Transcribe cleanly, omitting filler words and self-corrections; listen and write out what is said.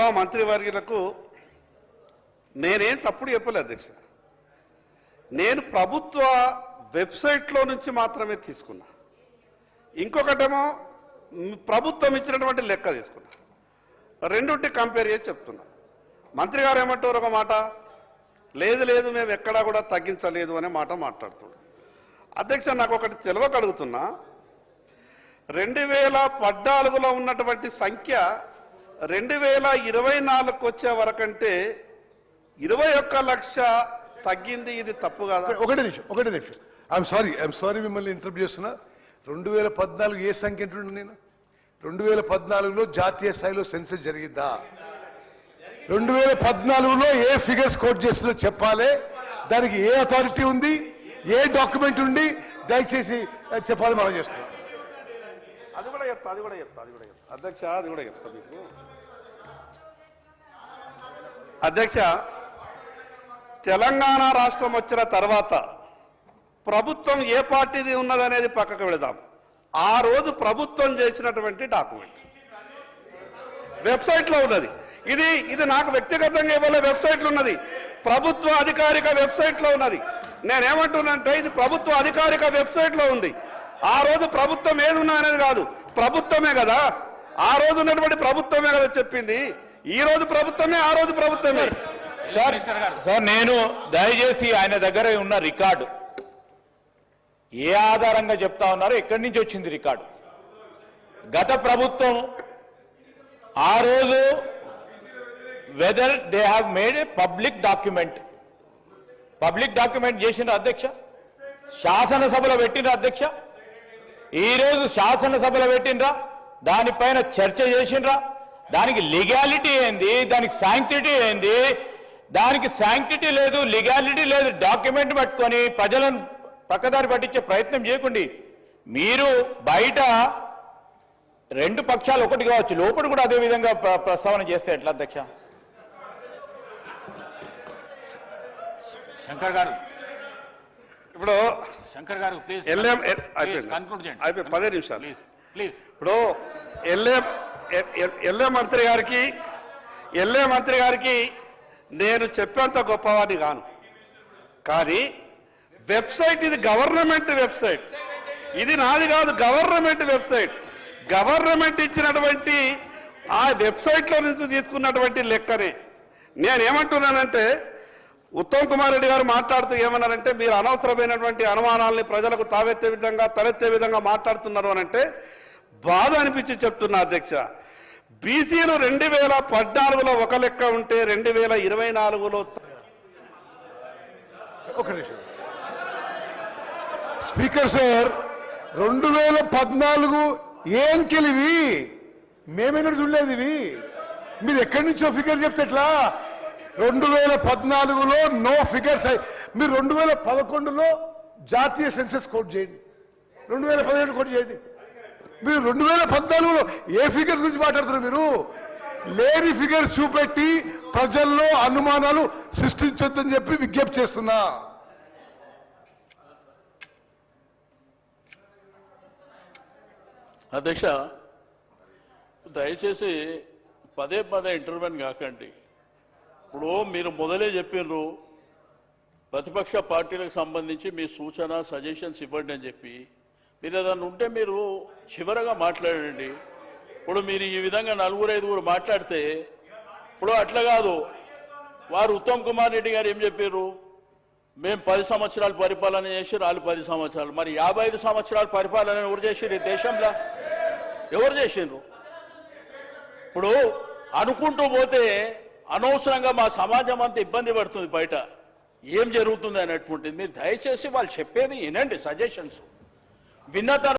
గౌరవ మంత్రివర్యులకు నేనేం తప్పుడు చెప్పలేదు అధ్యక్ష. నేను ప్రభుత్వ వెబ్సైట్లో నుంచి మాత్రమే తీసుకున్నా. ఇంకొకటేమో ప్రభుత్వం ఇచ్చినటువంటి లెక్క తీసుకున్నా. రెండుంటి కంపేర్ చేసి చెప్తున్నా. మంత్రి గారు ఏమంటారు ఒక మాట, లేదు లేదు మేము ఎక్కడా కూడా తగ్గించలేదు అనే మాట మాట్లాడుతున్నాడు. అధ్యక్ష, నాకు ఒకటి తెలియకడుగుతున్నా, 2014లో ఉన్నటువంటి సంఖ్య 2024కు వచ్చే వరకంటే 21 లక్ష తగ్గింది. ఇది తప్పు కాదా? ఒకటే నిమిషం ఐఎమ్ సారీ మిమ్మల్ని ఇంటరప్ట్ చేస్తున్నా. 2014 ఏ సంఖ్య అంటుండే నేను? 2014లో జాతీయ స్థాయిలో సెన్సస్ జరిగిందా? 2014లో ఏ ఫిగర్స్ కోట్ చేస్తుందో చెప్పాలి. దానికి ఏ అథారిటీ ఉంది, ఏ డాక్యుమెంట్ ఉంది, దయచేసి చెప్పాలి. మనం చేస్తున్నాం. అది కూడా చెప్తా అధ్యక్ష, అది కూడా చెప్తా మీకు. అధ్యక్ష, తెలంగాణ రాష్ట్రం వచ్చిన తర్వాత ప్రభుత్వం ఏ పార్టీది ఉన్నదనేది పక్కకు వెళదాం. ఆ రోజు ప్రభుత్వం చేసినటువంటి డాక్యుమెంట్ వెబ్సైట్లో ఉన్నది. ఇది నాకు వ్యక్తిగతంగా ఇవ్వలే, వెబ్సైట్లో ఉన్నది, ప్రభుత్వ అధికారిక వెబ్సైట్లో ఉన్నది. నేనేమంటున్నానంటే ఇది ప్రభుత్వ అధికారిక వెబ్సైట్లో ఉంది. ఆ రోజు ప్రభుత్వం ఏది ఉన్నా అనేది కాదు, ప్రభుత్వమే కదా, ఆ రోజు ఉన్నటువంటి ప్రభుత్వమే కదా చెప్పింది. ఈ రోజు ప్రభుత్వమే, ఆ రోజు ప్రభుత్వమే. సార్ నేను దయచేసి ఆయన దగ్గర ఉన్న రికార్డు ఏ ఆధారంగా చెప్తా ఉన్నారో, ఎక్కడి నుంచి వచ్చింది రికార్డు? గత ప్రభుత్వం ఆ రోజు whether they have made A public document చేసిన అధ్యక్ష, శాసనసభలో పెట్టిన అధ్యక్ష, ఈరోజు శాసనసభలో పెట్టినరా, దానిపైన చర్చ చేసినరా, దానికి లీగాలిటీ ఏంది, దానికి శాంక్టిటీ ఏంది? దానికి శాంక్టిటీ లేదు, లీగాలిటీ లేదు. డాక్యుమెంట్ పట్టుకొని ప్రజలను పక్కదారి పట్టించే ప్రయత్నం చేయకండి. మీరు బయట రెండు పక్షాలు ఒకటి కావచ్చు, లోపల కూడా అదే విధంగా ప్రస్తావన చేస్తే ఎట్లా అధ్యక్ష? శంకర్ గారు, ఇప్పుడు శంకర్ గారు ప్లీజ్ కన్క్లూడ్ చేయండి. 10 నిమిషాలు ప్లీజ్. ఇప్పుడు ఎల్ఏ మంత్రి గారికి నేను చెప్పేంత గొప్పవాడిని కాను, కానీ వెబ్సైట్ ఇది గవర్నమెంట్ వెబ్సైట్, ఇది నాది కాదు, గవర్నమెంట్ వెబ్సైట్. గవర్నమెంట్ ఇచ్చినటువంటి ఆ వెబ్సైట్లో నుంచి తీసుకున్నటువంటి లెక్కనే. నేనేమంటున్నానంటే, ఉత్తమ్ కుమార్ రెడ్డి గారు మాట్లాడుతూ ఏమన్నారంటే, మీరు అనవసరమైనటువంటి అనుమానాలని ప్రజలకు తలెత్తే విధంగా మాట్లాడుతున్నారు అని అంటే బాధ అనిపించి చెప్తున్నా అధ్యక్ష. బీసీలు 2014లో ఒక లెక్క ఉంటే 2024లో ఒక నిమిషం స్పీకర్ సార్, 2014 ఏ అంకెలు ఇవి? మేమెక్కడ చూడలేదు ఇవి. మీరు ఎక్కడి నుంచో ఫిగర్ చెప్తే ఎట్లా? 2014లో నో ఫిగర్స్. మీరు 2011లో జాతీయ సెన్సస్ కోట్ చేయండి, 2017 కోట్ చేయండి. మీరు 2014లో ఏ ఫిగర్స్ గురించి మాట్లాడుతున్నారు? మీరు లేని ఫిగర్స్ చూపెట్టి ప్రజల్లో అనుమానాలు సృష్టించొద్దని చెప్పి విజ్ఞప్తి చేస్తున్నా. అధ్యక్ష, దయచేసి పదే ఇంటర్వ్యూన్ కాకండి. ఇప్పుడు మీరు మొదలే చెప్పినారు ప్రతిపక్ష పార్టీలకు సంబంధించి మీ సూచన సజెషన్స్ ఇవ్వండి అని చెప్పి. మీరు ఏదన్నా ఉంటే మీరు చివరగా మాట్లాడండి. ఇప్పుడు మీరు ఈ విధంగా 4-5 మాట్లాడితే, ఇప్పుడు అట్లా కాదు. వారు ఉత్తమ్ కుమార్ రెడ్డి గారు ఏం చెప్పారు? మేము 10 సంవత్సరాలు పరిపాలన చేసి వాళ్ళు 10 సంవత్సరాలు. మరి 55 సంవత్సరాలు పరిపాలన ఎవరు చేసారు ఈ దేశంలో? ఎవరు చేసిండ్రు? ఇప్పుడు అనుకుంటూ పోతే అనవసరంగా మా సమాజం అంతా ఇబ్బంది పడుతుంది. బయట ఏం జరుగుతుంది అనేటువంటిది మీరు దయచేసి వాళ్ళు చెప్పేది వినండి, సజెషన్స్ విన్న